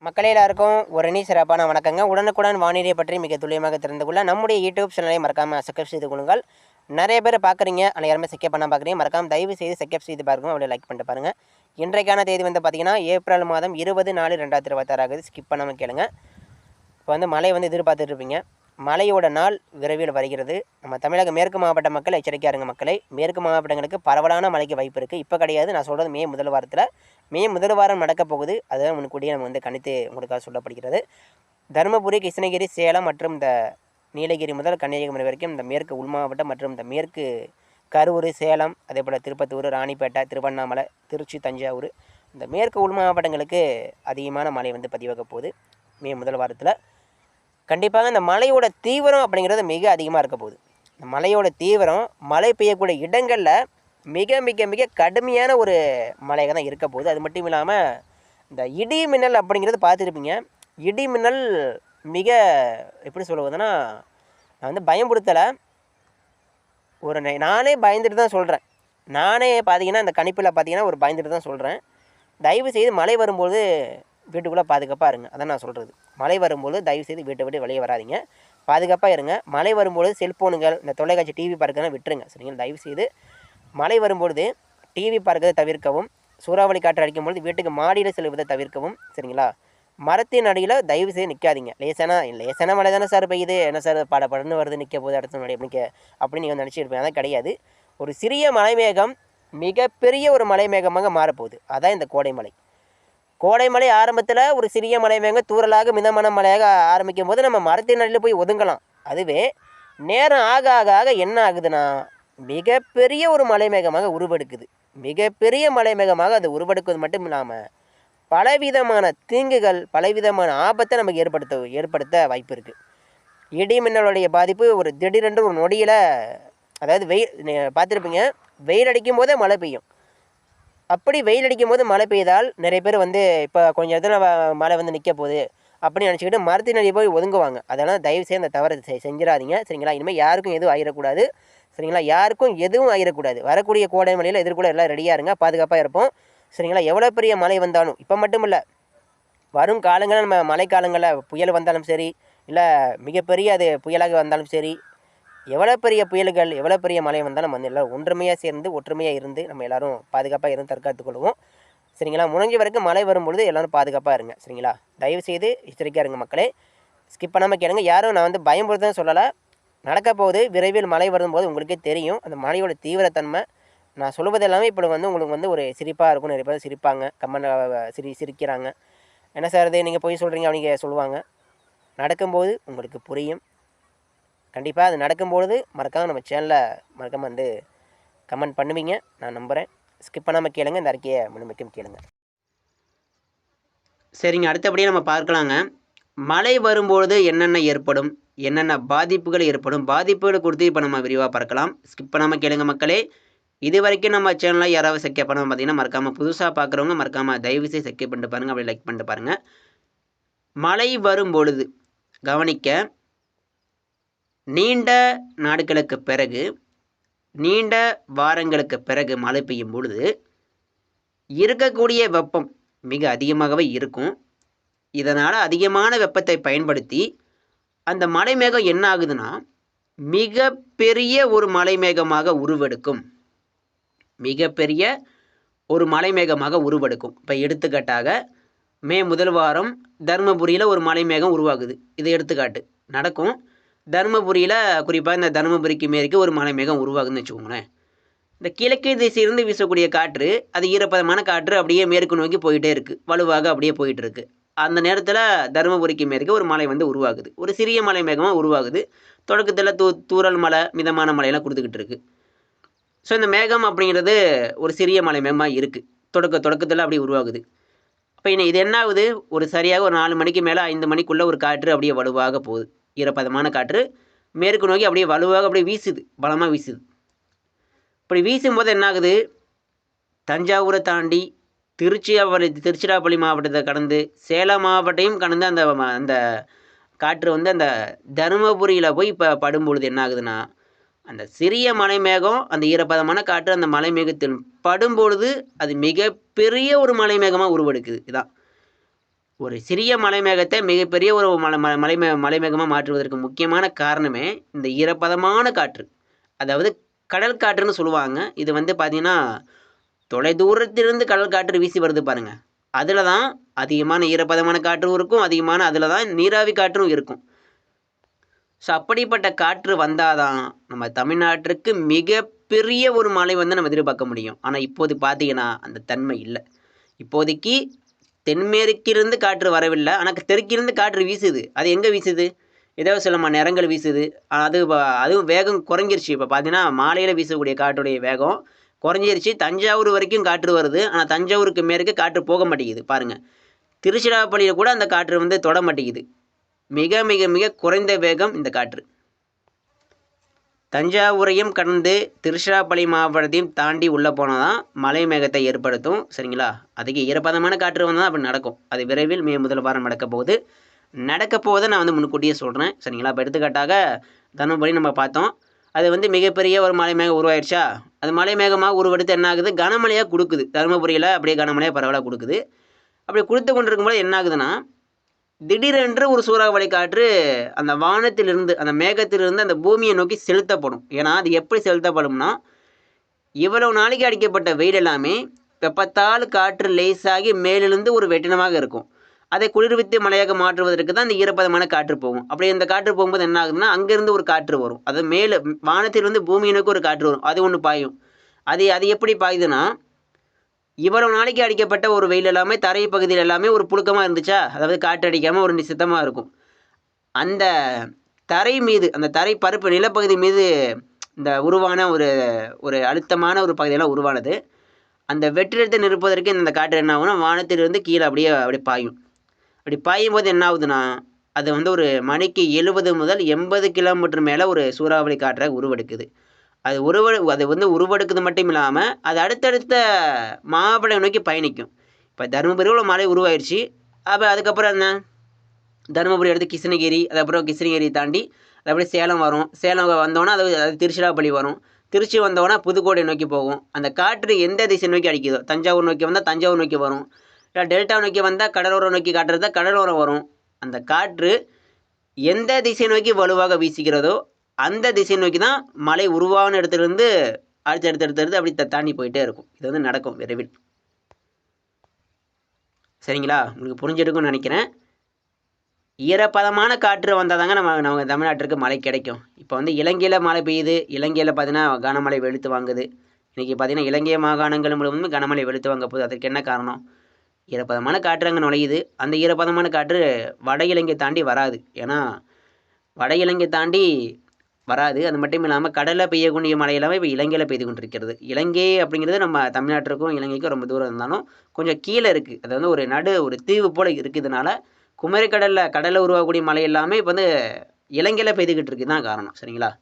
மக்களே எல்லாருக்கும் ஒரு சிறப்பான வணக்கங்க. உடனுக்குடன் வானிலை பற்றி மிக துல்லியமாக தெரிந்து கொள்ள நம்முடைய யூடியூப் சேனலை மறக்காமல் சப்ஸ்கிரைப் செய்து கொள்ளுங்கள். நிறைய பேர் பார்க்குறீங்க, ஆனால் யாருமே செக்கப் பண்ண பார்க்குறீங்க. மறக்காமல் தயவு செய்து செக்கப் செய்து பாருங்க, அப்படியே லைக் பண்ணிட்டு பாருங்கள். இன்றைக்கான தேதி வந்து பார்த்தீங்கன்னா ஏப்ரல் மாதம் 20/4/2026 ஸ்கிப் பண்ணாமல் கேளுங்க. இப்போ வந்து மழை வந்து எதிர்பார்த்துட்டு இருப்பீங்க. மழையோட நாள் விரைவில் வருகிறது. நம்ம தமிழக மேற்கு மாவட்ட மக்கள் எச்சரிக்கையாக இருங்க மக்களை. மேற்கு மாவட்டங்களுக்கு பரவலான மழைக்கு வாய்ப்பு இருக்குது. இப்போ கிடையாது, நான் சொல்கிறது மே முதல் வாரத்தில். மே முதல் வாரம் நடக்கப் போகுது. அதுதான் முன்கூட்டியே நம்ம வந்து கணித்து உங்களுக்காக சொல்லப்படுகிறது. தருமபுரி, கிருஷ்ணகிரி, சேலம் மற்றும் இந்த நீலகிரி முதல் கன்னியாகுமரி வரைக்கும் இந்த மேற்கு உள் மாவட்டம் மற்றும் இந்த மேற்கு கரூர், சேலம், அதே போல் திருப்பத்தூர், ராணிப்பேட்டை, திருவண்ணாமலை, திருச்சி, தஞ்சாவூர் இந்த மேற்கு உள் மாவட்டங்களுக்கு அதிகமான மழை வந்து பதிவாக போகுது மே முதல் வாரத்தில். கண்டிப்பாக இந்த மழையோட தீவிரம் அப்படிங்கிறது மிக அதிகமாக இருக்க போகுது. இந்த மழையோட தீவிரம் மழை பெய்யக்கூடிய இடங்களில் மிக மிக மிக கடுமையான ஒரு மழையாக தான் இருக்க போகுது. அது மட்டும் இல்லாமல் இந்த இடி மின்னல் அப்படிங்கிறது பார்த்துருப்பீங்க. இடி மின்னல் மிக எப்படி சொல்லுவதுன்னா, நான் வந்து பயம்படுத்தலை, நானே பயந்துட்டு தான் சொல்கிறேன். நானே பார்த்தீங்கன்னா இந்த கணிப்பில் பார்த்தீங்கன்னா ஒரு பயந்துட்டு தான் சொல்கிறேன். தயவு செய்து மழை வரும்போது வீட்டுக்குள்ளே பாதுகாப்பாக இருங்க. அதான் நான் சொல்கிறது. மழை வரும்போது தயவுசெய்து வீட்டை விட்டு வெளியே வராதிங்க, பாதுகாப்பாக இருங்க. மழை வரும்பொழுது செல்ஃபோனுங்கள், இந்த தொலைக்காட்சி டிவி பார்க்கலாம் விட்டுருங்க, சரிங்களா? தயவுசெய்து மழை வரும்பொழுது டிவி பார்க்கறதை தவிர்க்கவும், சூறாவளி காற்று அடிக்கும்பொழுது வீட்டுக்கு மாடியில் செல்வதை தவிர்க்கவும், சரிங்களா? மரத்தின் அடியில் தயவுசெய்து நிற்காதீங்க. லேசான மழை தானே சார் பெய்யுது, என்ன சார் படன்னு வருது நிற்க போது அடுத்த மழை அப்படின்னு நீங்கள் நினச்சிருப்பீங்க. அதான் கிடையாது. ஒரு சிறிய மலைமேகம் மிகப்பெரிய ஒரு மலைமேகமாக மாறப்போகுது. அதான் இந்த கோடைமலை. கோடைமலை ஆரம்பத்தில் ஒரு சிறிய மலைமேகம் தூரலாக மிதமான மழையாக ஆரம்பிக்கும் போது நம்ம மரத்தின் அடியில் போய் ஒதுங்கலாம். அதுவே நேரம் ஆக ஆக ஆக என்ன ஆகுதுன்னா மிகப்பெரிய ஒரு மலைமேகமாக உருவெடுக்குது. மிகப்பெரிய மலைமேகமாக அது உருவெடுக்குவது மட்டும் இல்லாமல் பலவிதமான தீங்குகள், பலவிதமான ஆபத்தை நமக்கு ஏற்படுத்த வாய்ப்பு இருக்குது. இடி மின்னலுடைய பாதிப்பு ஒரு திடீரென்று ஒரு நொடியில், அதாவது பார்த்துருப்பீங்க, வெயில் அடிக்கும் போதே மழை பெய்யும். அப்படி வெயில் அடிக்கும் போது மழை பெய்தால் நிறைய பேர் வந்து இப்போ கொஞ்சம் இடத்துல மழை வந்து நிற்க போகுது அப்படின்னு நினச்சிக்கிட்டு மரத்தின் அடி போய் ஒதுங்குவாங்க. அதெல்லாம் தயவுசெய்து அந்த தவறை செஞ்சிடாதீங்க, சரிங்களா? இனிமேல் யாருக்கும் எதுவும் ஆகிடக்கூடாது, சரிங்களா? யாருக்கும் எதுவும் ஆகிடக்கூடாது. வரக்கூடிய கோடை மழையில் எதிர்கூட எல்லாம் ரெடியாக இருங்க, பாதுகாப்பாக இருப்போம், சரிங்களா? எவ்வளோ பெரிய மழை வந்தாலும், இப்போ மட்டும் இல்லை, வரும் காலங்களில் நம்ம மழைக்காலங்களில் புயல் வந்தாலும் சரி, இல்லை மிகப்பெரிய அது புயலாக வந்தாலும் சரி, எவ்வளோ பெரிய புயல்கள், எவ்வளோ பெரிய மழை வந்தாலும் நம்ம வந்து எல்லோரும் ஒன்றுமையாக சேர்ந்து ஒற்றுமையாக இருந்து நம்ம எல்லோரும் பாதுகாப்பாக இருந்து தற்காத்துக் கொள்வோம், சரிங்களா? முடிஞ்ச வரைக்கும் மழை வரும்பொழுது எல்லோரும் பாதுகாப்பாக இருங்க, சரிங்களா? தயவுசெய்து எச்சரிக்கையாக இருங்க மக்களே. ஸ்கிப் பண்ணாமல் கேளுங்க. யாரும் நான் வந்து பயன்படுத்த சொல்லலை. நடக்க போகுது. விரைவில் மழை வரும்போது உங்களுக்கே தெரியும் அந்த மழையோட தீவிரத்தன்மை. நான் சொல்லுவது எல்லாமே இப்போ வந்து உங்களுக்கு வந்து ஒரு சிரிப்பாக இருக்கும். நிறைய பேர் சிரிப்பாங்க, சிரிக்கிறாங்க. என்ன சார் இது நீங்கள் போய் சொல்கிறீங்க அப்படிங்க சொல்லுவாங்க. நடக்கும்போது உங்களுக்கு புரியும். கண்டிப்பாக அது நடக்கும்பொழுது மறக்காமல் நம்ம சேனலில் மறக்காமல் வந்து கமெண்ட் பண்ணுவீங்க, நான் நம்புகிறேன். ஸ்கிப் பண்ணாமல் கேளுங்க, இந்த அறிக்கையை முழுமைக்கும் கேளுங்க. சரிங்க, அடுத்தபடியே நம்ம பார்க்கலாங்க. மழை வரும்பொழுது என்னென்ன ஏற்படும், என்னென்ன பாதிப்புகள் ஏற்படும், பாதிப்புகளை கொடுத்து இப்போ நம்ம விரிவாக பார்க்கலாம். ஸ்கிப் பண்ணாமல் கேளுங்க மக்களே. இது வரைக்கும் நம்ம சேனலில் யாராவது செக்கப் பண்ணாமல் பார்த்தீங்கன்னா மறக்காமல், புதுசாக பார்க்குறவங்க மறக்காமல் தயவுசெய்து செக்கப் பண்ணிட்டு பாருங்கள், அப்படி லைக் பண்ணிட்டு பாருங்கள். மழை வரும்பொழுது கவனிக்க, நீண்ட நாட்களுக்கு பிறகு, நீண்ட வாரங்களுக்கு பிறகு மழை பெய்யும் பொழுது இருக்கக்கூடிய வெப்பம் மிக அதிகமாகவே இருக்கும். இதனால் அதிகமான வெப்பத்தை பயன்படுத்தி அந்த மலைமேகம் என்ன ஆகுதுன்னா மிகப்பெரிய ஒரு மலைமேகமாக உருவெடுக்கும். மிகப்பெரிய ஒரு மலைமேகமாக உருவெடுக்கும். இப்போ எடுத்துக்காட்டாக மே முதல் வாரம் தருமபுரியில் ஒரு மலைமேகம் உருவாகுது. இது எடுத்துக்காட்டு நடக்கும். தருமபுரியில் குறிப்பாக இந்த தருமபுரிக்கு மேற்கு ஒரு மலைமேகம் உருவாகுதுன்னு வச்சுக்கோங்களேன். இந்த கிழக்கு திசையிலிருந்து வீசக்கூடிய காற்று, அது ஈரப்பதமான காற்று அப்படியே மேற்கு நோக்கி போயிட்டே இருக்குது, வலுவாக அப்படியே போயிட்டு இருக்கு. அந்த நேரத்தில் தருமபுரிக்கு மேற்கு ஒரு மலை வந்து உருவாகுது. ஒரு சிறிய மலை மேகமாக உருவாகுது. தொடக்கத்தில் தூறல் மழை, மிதமான மழையெல்லாம் கொடுத்துக்கிட்டு இருக்குது. ஸோ இந்த மேகம் அப்படிங்கிறது ஒரு சிறிய மலை மேகமாக இருக்குது. தொடக்கத்தில் அப்படி உருவாகுது. அப்போ இது என்ன ஆகுது, ஒரு சரியாக ஒரு 4 மணிக்கு மேலே 5 மணிக்குள்ளே ஒரு காற்று அப்படியே வலுவாக போகுது. ஈரப்பதமான காற்று மேற்கு நோக்கி அப்படியே வலுவாக அப்படியே வீசுது, பலமாக வீசுது. இப்படி வீசும்போது என்ன ஆகுது, தஞ்சாவூரை தாண்டி திருச்சிராப்பள்ளி மாவட்டத்தை கடந்து சேலம் மாவட்டையும் கடந்து அந்த காற்று வந்து அந்த தருமபுரியில் போய் இப்போ படும்பொழுது என்ன ஆகுதுன்னா, அந்த சிறிய மலை மேகம், அந்த ஈரப்பதமான காற்று அந்த மலை மேகத்தில் படும்பொழுது அது மிகப்பெரிய ஒரு மலை மேகமாக உருவெடுக்குது. இதான் ஒரு சிறிய மலைமேகத்தை மிகப்பெரிய ஒரு மலைமேகமாக மாற்றுவதற்கு முக்கியமான காரணமே இந்த ஈரப்பதமான காற்று, அதாவது கடல் காற்றுன்னு சொல்லுவாங்க. இது வந்து பார்த்தீங்கன்னா தொலைதூரத்திலிருந்து கடல் காற்று வீசி வருது பாருங்க, அதில் தான் அதிகமான ஈரப்பதமான காற்றும் இருக்கும், அதிகமான அதில் தான் நீராவி காற்றும் இருக்கும். ஸோ அப்படிப்பட்ட காற்று வந்தால் தான் நம்ம தமிழ்நாட்டிற்கு மிகப்பெரிய ஒரு மழை வந்து நம்ம எதிர்பார்க்க முடியும். ஆனால் இப்போது பார்த்தீங்கன்னா அந்த தன்மை இல்லை. இப்போதைக்கு தென்மேற்கிலிருந்து காற்று வரவில்லை, ஆனால் தெற்கிலிருந்து காற்று வீசுது. அது எங்கே வீசுது? ஏதோ சில மணி நேரங்கள் வீசுது. அதுவும் வேகம் குறைஞ்சிருச்சு. இப்போ பார்த்தீங்கன்னா மாலையில் வீசக்கூடிய காற்றுடைய வேகம் குறைஞ்சிருச்சு. தஞ்சாவூர் வரைக்கும் காற்று வருது, ஆனால் தஞ்சாவூருக்கு மேற்கு காற்று போக மாட்டேங்குது பாருங்கள். திருச்சிராப்பள்ளியில் கூட அந்த காற்று வந்து தொட மாட்டேங்குது. மிக மிக மிக குறைந்த வேகம் இந்த காற்று. தஞ்சாவூரையும் கடந்து திருச்சிராப்பள்ளி மாவட்டத்தையும் தாண்டி உள்ளே போனால் தான் மலை மேகத்தை ஏற்படுத்தும். சரிங்களா? அதுக்கு ஈரப்பதமான காற்று வந்தால் அப்படி நடக்கும். அது விரைவில் முதல் வாரம் நடக்க போகுது. நான் வந்து முன்கூட்டியே சொல்கிறேன். சரிங்களா? இப்போ எடுத்துக்காட்டாக தர்மபுரி நம்ம பார்த்தோம். அது வந்து மிகப்பெரிய ஒரு மலை மேகம் உருவாயிடுச்சா, அது மலை மேகமாக உருவெடுத்து என்ன ஆகுது, கனமழையாக கொடுக்குது. தர்மபுரியில் அப்படியே கனமழையாக பரவலாக கொடுக்குது. அப்படி கொடுத்து கொண்டிருக்கும்போது என்ன ஆகுதுன்னா, திடீரென்று ஒரு சூறாவளி காற்று அந்த வானத்திலிருந்து, அந்த மேகத்திலிருந்து அந்த பூமியை நோக்கி செலுத்தப்படும். ஏன்னா அது எப்படி செலுத்தப்படும்னா, இவ்வளவு நாளைக்கு அடிக்கப்பட்ட வெயில் எல்லாமே வெப்பத்தால் காற்று லேசாகி மேலிருந்து ஒரு வெற்றிடமாக இருக்கும். அதை குளிர்வித்து மழையாக மாற்றுவதற்கு தான் இந்த ஈரப்பதமான காற்று போகும். அப்படி இந்த காற்று போகும்போது என்ன ஆகுதுன்னா, அங்கேருந்து ஒரு காற்று வரும். அது மேலே வானத்திலிருந்து பூமியை நோக்கி ஒரு காற்று வரும். அது ஒன்று பாயும். அது எப்படி பாயுதுன்னா, இவ்வளவு நாளைக்கு அடிக்கப்பட்ட ஒரு வெயில் எல்லாமே தரை பகுதியில் எல்லாமே ஒரு புழுக்கமாக இருந்துச்சா, அதாவது காற்று அடிக்காமல் ஒரு நிசத்தமாக இருக்கும். அந்த தரை மீது, அந்த தரை பரப்பு நிலப்பகுதி மீது இந்த உருவான ஒரு அழுத்தமான ஒரு பகுதியெல்லாம் உருவானது. அந்த வெற்றிடத்தை நிற்பதற்கு இந்த காற்று என்ன ஆகும்னா, வானத்திலிருந்து கீழே அப்படியே பாயும். அப்படி பாயும் போது என்ன ஆகுதுன்னா, அது வந்து ஒரு மணிக்கு 70 முதல் 80 கிலோமீட்டர் மேலே ஒரு சூறாவளி காற்றாக உருவெடுக்குது. அது வந்து உருவெடுக்குது மட்டும் இல்லாமல் அது அடுத்தடுத்த மாவட்டம் நோக்கி பயணிக்கும். இப்போ தருமபுரியில் மழை உருவாயிடுச்சு. அப்போ அதுக்கப்புறம் என்ன, தருமபுரி அடுத்து கிருஷ்ணகிரி, அதுக்கப்புறம் கிருஷ்ணகிரி தாண்டி அது அப்படியே சேலம் வரும். சேலம் வந்தோன்னா அது திருச்சிராப்பள்ளி வரும். திருச்சி வந்தோன்னா புதுக்கோட்டை நோக்கி போகும். அந்த காற்று எந்த திசை நோக்கி அடிக்குதோ, தஞ்சாவூர் நோக்கி வந்தால் தஞ்சாவூர் நோக்கி வரும், இல்லை டெல்டா நோக்கி வந்தால் கடலோரம் நோக்கி காட்டுறதா கடலோரம் வரும். அந்த காற்று எந்த திசை நோக்கி வலுவாக வீசுகிறதோ அந்த திசை நோக்கி தான் மழை உருவான இடத்துலேருந்து அடுத்தடுத்து அப்படி தாண்டி போயிட்டே இருக்கும். இது வந்து நடக்கும் விரைவில். சரிங்களா? உங்களுக்கு புரிஞ்சிருக்கும்னு நினைக்கிறேன். ஈரப்பதமான காற்று வந்தால் தாங்க நம்ம தமிழ்நாட்டிற்கு மழை கிடைக்கும். இப்போ வந்து இலங்கையில் மழை பெய்யுது. இலங்கையில் பார்த்தீங்கன்னா கனமழை வெளுத்து வாங்குது. இன்றைக்கி பார்த்தீங்கன்னா இலங்கை மாகாணங்கள் முழுவதும் கனமழை வெளுத்து வாங்க போகுது. அதற்கு என்ன காரணம்? ஈரப்பதமான காற்று அங்கே நுழையுது. அந்த ஈரப்பதமான காற்று வட இலங்கை தாண்டி வராது. ஏன்னா வட இலங்கை தாண்டி வராது. அது மட்டும் இல்லாமல் கடலில் பெய்யக்கூடிய மழை எல்லாமே இப்போ இலங்கையில் பெய்து கொண்டிருக்கிறது. இலங்கை அப்படிங்கிறது நம்ம தமிழ்நாட்டிற்கும் இலங்கைக்கும் ரொம்ப தூரம் இருந்தாலும் கொஞ்சம் கீழே இருக்குது. அது வந்து ஒரு தீவு போல் இருக்குதுனால கடலில் உருவாகக்கூடிய மழை எல்லாமே இப்போ வந்து இலங்கையில் பெய்துக்கிட்டு இருக்குது தான் காரணம். சரிங்களா?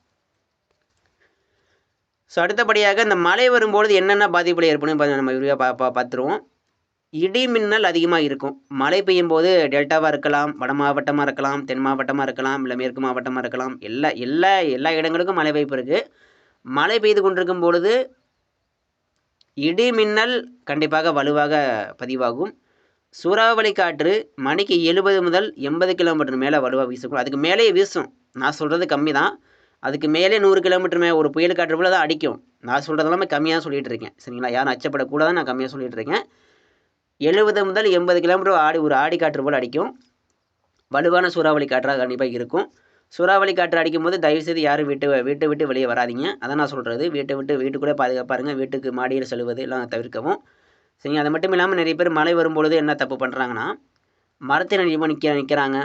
ஸோ அடுத்தபடியாக இந்த மழை வரும்பொழுது என்னென்ன பாதிப்புகள் ஏற்படும் நம்ம விரிவாக பார்த்துருவோம். இடி மின்னல் அதிகமாக இருக்கும். மழை பெய்யும் போது டெல்டாவாக இருக்கலாம், வட மாவட்டமாக இருக்கலாம், தென் மாவட்டமாக இருக்கலாம், இல்லை மேற்கு மாவட்டமாக இருக்கலாம். எல்லா இடங்களுக்கும் மழை வாய்ப்பு இருக்குது. மழை பெய்து கொண்டிருக்கும் பொழுது இடி மின்னல் கண்டிப்பாக வலுவாக பதிவாகும். சூறாவளி காற்று மணிக்கு 70 முதல் 80 கிலோமீட்டர் மேலே வலுவாக வீசக்கூடும். அதுக்கு மேலேயே வீசும். நான் சொல்கிறது கம்மி தான். அதுக்கு மேலே 100 கிலோமீட்டர் மேலே ஒரு புயல் காற்று போல தான் அடிக்கும். நான் சொல்கிறது எல்லாமே கம்மியாக சொல்லிகிட்டு இருக்கேன். சரிங்களா? யாரும் அச்சப்படக்கூடாது, நான் கம்மியாக சொல்லிகிட்டு இருக்கேன். 70 முதல் 80 கிலோமீட்டர் ஒரு ஆடி காற்று போல் அடிக்கும். வலுவான சூறாவளி காற்றாக கண்டிப்பாக இருக்கும். சூறாவளி காற்று அடிக்கும்போது தயவுசெய்து யாரும் வீட்டை விட்டு வெளியே வராதிங்க. அதான் நான் சொல்கிறது. வீட்டுக்குள்ளே பாதுகாப்பாக இருங்க. வீட்டுக்கு மாடியில் செல்வது எல்லாம் தவிர்க்கவும். சரிங்க? அது மட்டும் இல்லாமல் நிறைய பேர் மழை வரும்பொழுது என்ன தப்பு பண்ணுறாங்கன்னா, மரத்தின் அடியில் நிற்கிறாங்க,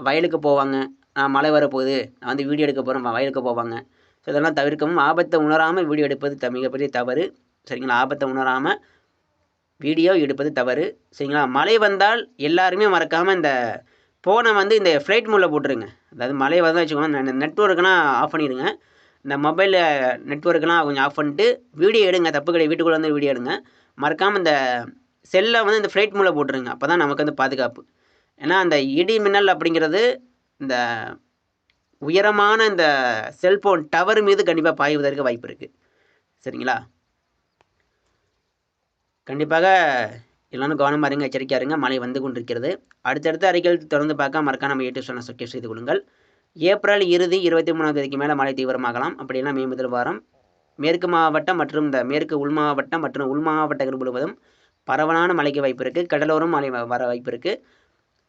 வயலுக்கு போவாங்க. நான் மழை வரப்போகுது, நான் வந்து வீடியோ எடுக்க போகிறேன், வயலுக்கு போவாங்க. ஸோ இதெல்லாம் தவிர்க்கவும். ஆபத்தை உணராமல் வீடியோ எடுப்பது மிகப்பெரிய தவறு. சரிங்களா? ஆபத்தை உணராமல் வீடியோ எடுப்பது தவறு. சரிங்களா? மழை வந்தால் எல்லாருமே மறக்காமல் இந்த ஃபோனை வந்து இந்த ஃப்ளைட் மோடில் போட்டுருங்க. அதாவது மழை வந்தால் வச்சுக்கோங்க, நெட்ஒர்க்னால் ஆஃப் பண்ணிடுங்க. இந்த மொபைலில் நெட்ஒர்க்லாம் கொஞ்சம் ஆஃப் பண்ணிட்டு வீடியோ எடுங்க. தப்பு கிடையாது, வீட்டுக்குள்ளே வந்து வீடியோ எடுங்க. மறக்காமல் இந்த செல்லை வந்து இந்த ஃப்ளைட் மோடில் போட்டுருங்க. அப்போ தான் நமக்கு வந்து பாதுகாப்பு. ஏன்னா அந்த இடி மின்னல் அப்படிங்கிறது இந்த உயரமான இந்த செல்ஃபோன் டவர் மீது கண்டிப்பாக பாய்வதற்கு வாய்ப்பு இருக்குது. சரிங்களா? கண்டிப்பாக எல்லாரும் கவனமாக இருங்க, எச்சரிக்கையாக இருங்க. மழை வந்து கொண்டிருக்கிறது. அடுத்தடுத்த அறிக்கைகள் தொடர்ந்து பார்க்க மறக்காம நம்ம யூடியூப் சேனலை சப்ஸ்கிரைப் செய்து கொள்ளுங்கள். ஏப்ரல் இறுதி 23ஆம் தேதிக்கு மேலே மழை தீவிரமாகலாம். அப்படின்னா மே முதல் வாரம் மேற்கு மாவட்டம் மற்றும் இந்த மேற்கு உள் மாவட்டம் மற்றும் உள் மாவட்டங்கள் முழுவதும் பரவலான மழைக்கு வாய்ப்பு இருக்குது. கடலோரம் மழை வர வாய்ப்பு இருக்குது.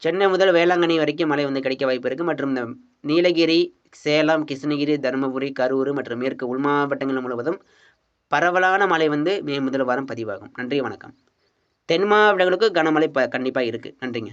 சென்னை முதல் வேளாங்கண்ணி வரைக்கும் மழை வந்து கிடைக்க வாய்ப்பு இருக்குது. மற்றும் இந்த நீலகிரி, சேலம், கிருஷ்ணகிரி, தருமபுரி, கரூர் மற்றும் மேற்கு உள் மாவட்டங்கள் முழுவதும் பரவலான மழை வந்து மே முதல் வாரம் பதிவாகும். நன்றி, வணக்கம். தென் மாவட்டங்களுக்கு கனமழை கண்டிப்பாக இருக்குது. நன்றிங்க.